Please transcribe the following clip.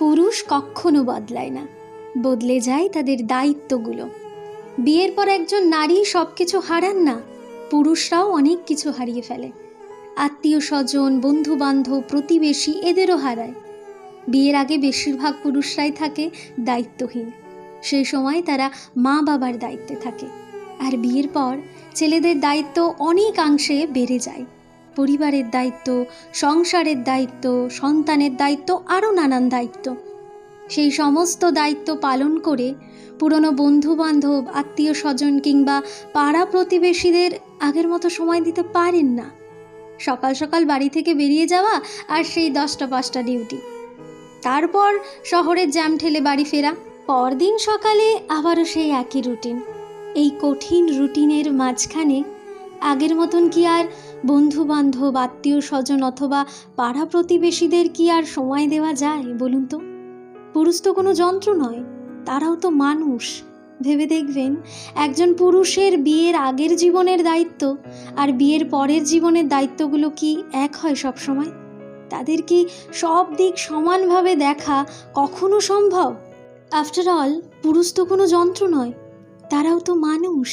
পুরুষ কখনো বদলায় না, বদলে যায় তাদের দায়িত্বগুলো। বিয়ের পর একজন নারী সব কিছু হারান না, পুরুষরাও অনেক কিছু হারিয়ে ফেলে। আত্মীয় স্বজন, বন্ধু বান্ধব, প্রতিবেশী এদেরও হারায়। বিয়ের আগে বেশিরভাগ পুরুষরাই থাকে দায়িত্বহীন। সেই সময় তারা মা বাবার দায়িত্বে থাকে। আর বিয়ের পর ছেলেদের দায়িত্ব অনেকাংশে বেড়ে যায়। পরিবারের দায়িত্ব, সংসারের দায়িত্ব, সন্তানের দায়িত্ব, আরও নানান দায়িত্ব। সেই সমস্ত দায়িত্ব পালন করে পুরনো বন্ধু বান্ধব, আত্মীয় স্বজন কিংবা পাড়া প্রতিবেশীদের আগের মতো সময় দিতে পারেন না। সকাল সকাল বাড়ি থেকে বেরিয়ে যাওয়া আর সেই 10টা 5টা ডিউটি, তারপর শহরের জ্যাম ঠেলে বাড়ি ফেরা, পরদিন সকালে আবারও সেই একই রুটিন। এই কঠিন রুটিনের মাঝখানে আগের মতন কি আর বন্ধু বান্ধব, আত্মীয় স্বজন অথবা পাড়া প্রতিবেশীদের কি আর সময় দেওয়া যায় বলুন তো? পুরুষ তো কোনো যন্ত্র নয়, তারাও তো মানুষ। ভেবে দেখবেন, একজন পুরুষের বিয়ের আগের জীবনের দায়িত্ব আর বিয়ের পরের জীবনের দায়িত্বগুলো কি এক হয় সব সময়? তাদের কি সব দিক সমানভাবে দেখা কখনো সম্ভব? আফটার অল, পুরুষ তো কোনো যন্ত্র নয়, তারাও তো মানুষ।